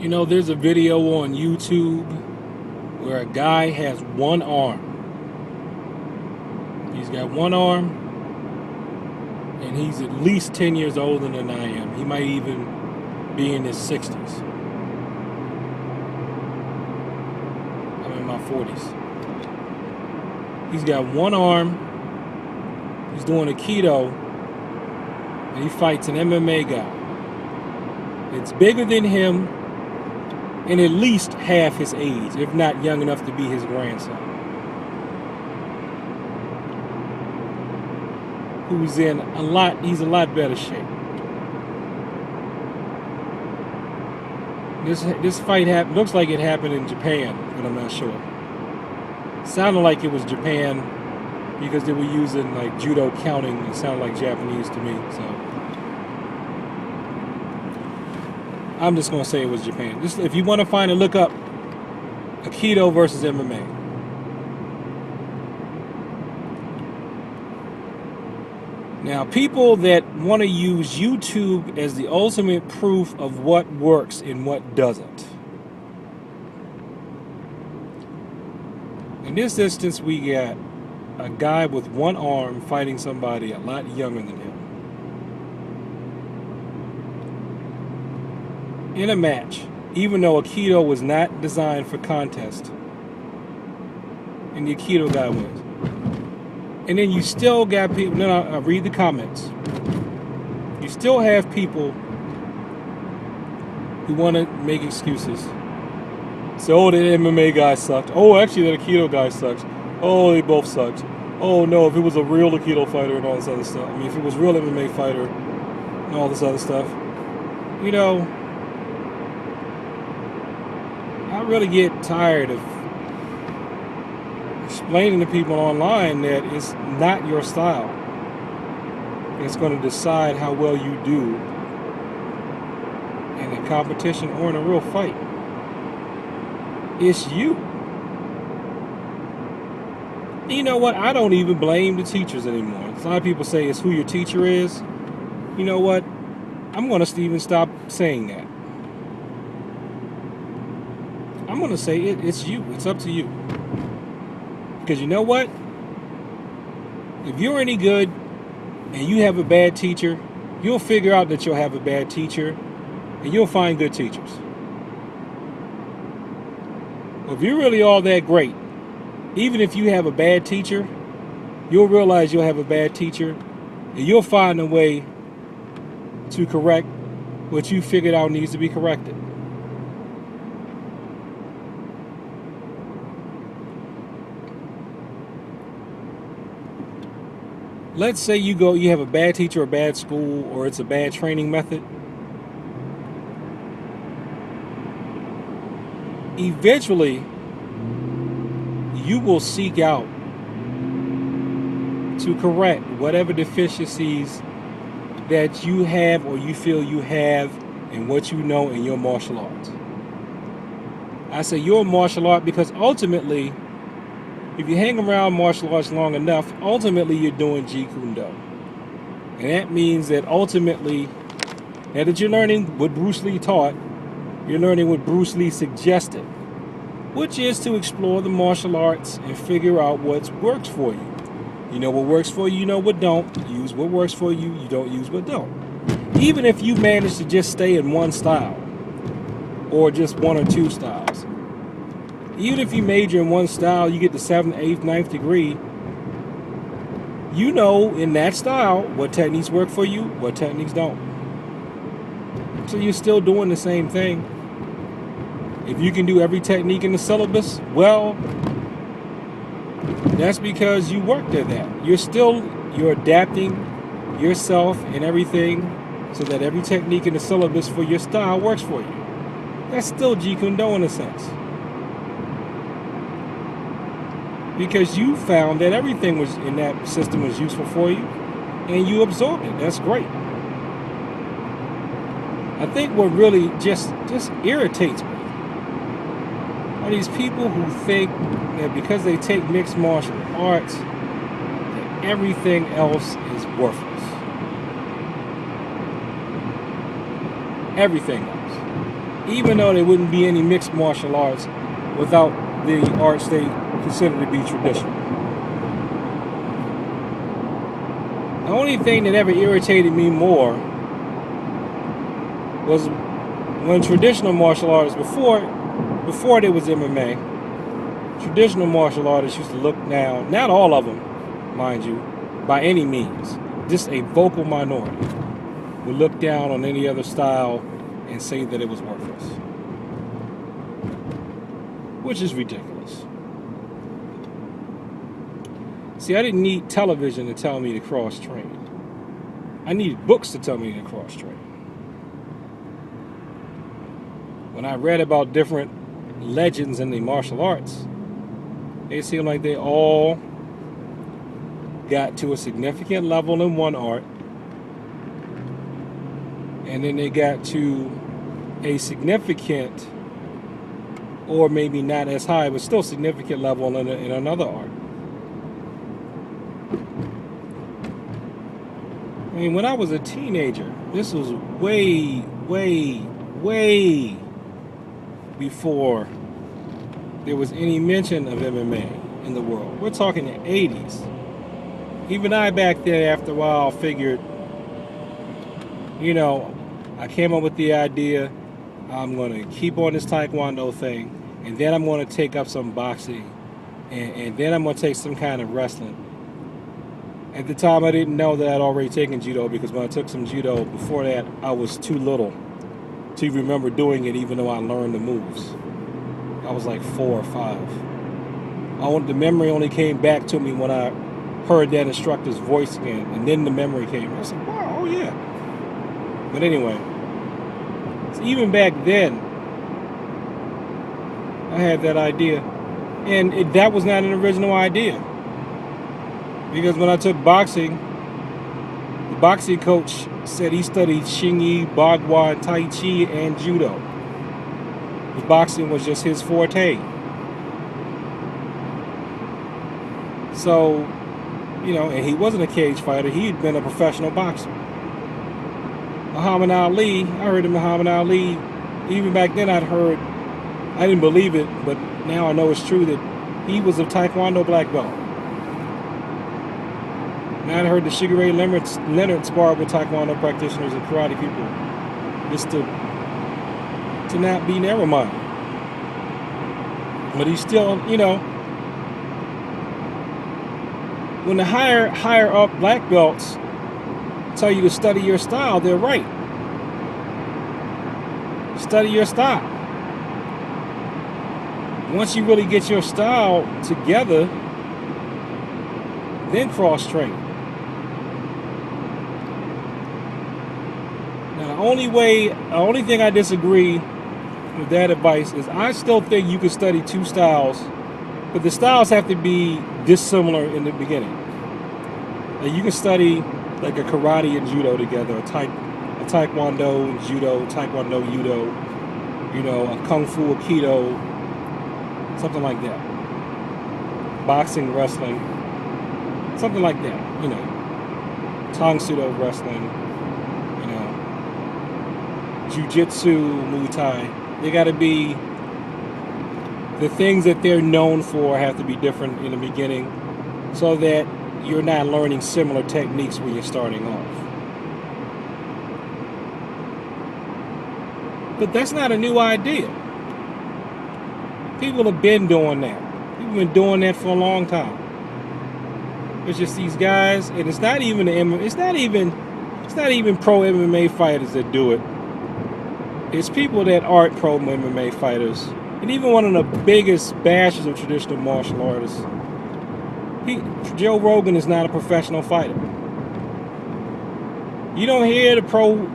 You know, there's a video on YouTube where a guy has one arm. He's got one arm, and he's at least 10 years older than I am. He might even be in his 60s. I'm in my 40s. He's got one arm. He's doing a keto, and he fights an MMA guy. It's bigger than him and at least half his age, if not young enough to be his grandson. He's a lot better shape. This fight looks like it happened in Japan, but I'm not sure. Sounded like it was Japan because they were using like judo counting. It sounded like Japanese to me, so I'm just gonna say it was Japan. If you want to find it, look up Aikido versus MMA. Now, people that want to use YouTube as the ultimate proof of what works and what doesn't. In this instance, we got a guy with one arm fighting somebody a lot younger than him. In a match, even though Aikido was not designed for contest, and the Aikido guy wins. And then you still got people, then I'll read the comments. You still have people who want to make excuses. So, oh, the MMA guy sucked. Oh, actually, the Aikido guy sucks. Oh, they both sucked. Oh, no, if it was a real Aikido fighter and all this other stuff. I mean, if it was a real MMA fighter and all this other stuff. You know, I really get tired of explaining to people online that it's not your style. It's going to decide how well you do in a competition or in a real fight. It's you. You know what? I don't even blame the teachers anymore. A lot of people say it's who your teacher is. You know what? I'm going to even stop saying that. I'm going to say it's you. It's up to you. Because you know what? If you're any good and you have a bad teacher, you'll figure out that you'll have a bad teacher and you'll find good teachers. If you're really all that great, even if you have a bad teacher, you'll realize you'll have a bad teacher and you'll find a way to correct what you figured out needs to be corrected. Let's say you have a bad teacher or a bad school, or it's a bad training method. Eventually, you will seek out to correct whatever deficiencies that you have or you feel you have in what you know in your martial arts. I say your martial art because ultimately, if you hang around martial arts long enough, ultimately you're doing Jeet Kune Do. And that means that ultimately, now that you're learning what Bruce Lee taught, you're learning what Bruce Lee suggested, which is to explore the martial arts and figure out what works for you. You know what works for you, you know what don't. Use what works for you, you don't use what don't. Even if you manage to just stay in one style, or just one or two styles. Even if you major in one style, you get the 7th, 8th, 9th degree, you know in that style what techniques work for you, what techniques don't. So you're still doing the same thing. If you can do every technique in the syllabus, well, that's because you worked at that. You're adapting yourself and everything so that every technique in the syllabus for your style works for you. That's still Jeet Kune Do in a sense. Because you found that everything was in that system was useful for you, and you absorbed it. That's great. I think what really just irritates me are these people who think that because they take mixed martial arts, that everything else is worthless. Everything else. even though there wouldn't be any mixed martial arts without the arts they consider to be traditional. The only thing that ever irritated me more was when traditional martial artists, before there was MMA, traditional martial artists used to look down, not all of them, mind you, by any means, just a vocal minority, would look down on any other style and say that it was worthless. Which is ridiculous. See, I didn't need television to tell me to cross-train. I needed books to tell me to cross-train. When I read about different legends in the martial arts, it seemed like they all got to a significant level in one art, and then they got to a significant, or maybe not as high, but still significant level in another art. I mean, when I was a teenager, this was way before there was any mention of MMA in the world. We're talking the 80s. Even I back then, after a while, figured, I came up with the idea, I'm going to keep on this Taekwondo thing, and then I'm going to take up some boxing, and then I'm going to take some kind of wrestling. At the time, I didn't know that I'd already taken judo, because when I took some judo before that, I was too little to remember doing it, even though I learned the moves. I was like 4 or 5. The memory only came back to me when I heard that instructor's voice again, and then the memory came. I was like, wow, oh yeah. But anyway, so even back then, I had that idea, and that was not an original idea. Because when I took boxing, the boxing coach said he studied Xingyi, Bagua, Tai Chi, and Judo. The boxing was just his forte. So, and he wasn't a cage fighter. He had been a professional boxer. Muhammad Ali, I heard of Muhammad Ali. Even back then I didn't believe it, but now I know it's true that he was a Taekwondo black belt. Now I heard that Sugar Ray Leonard sparred with Taekwondo practitioners and karate people just to not be narrow minded. But he's still, when the higher up black belts tell you to study your style, they're right. Study your style. Once you really get your style together, then cross-train. Now, the only thing I disagree with that advice is I still think you can study two styles, but the styles have to be dissimilar in the beginning. Like you can study like a karate and judo together, a taekwondo and judo, taekwondo judo, a kung fu, aikido, something like that. Boxing, wrestling, something like that. Tang Sudo wrestling, jiu-jitsu, Muay Thai. They got to be, the things that they're known for have to be different in the beginning so that you're not learning similar techniques when you're starting off. But that's not a new idea. People have been doing that. People have been doing that for a long time. It's just these guys, and it's not even pro MMA fighters that do it. It's people that aren't pro MMA fighters. And even one of the biggest bashers of traditional martial artists, Joe Rogan is not a professional fighter. You don't hear the pro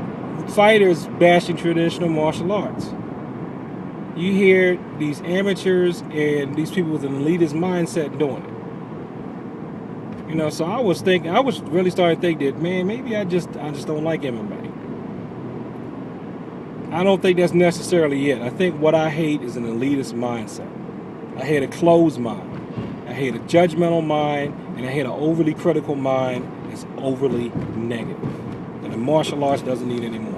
fighters bashing traditional martial arts. You hear these amateurs and these people with an elitist mindset doing it. So I was really starting to think that, man, maybe I just don't like MMA. I don't think that's necessarily it. I think what I hate is an elitist mindset. I hate a closed mind. I hate a judgmental mind, and I hate an overly critical mind that's overly negative. And the martial arts doesn't need any more.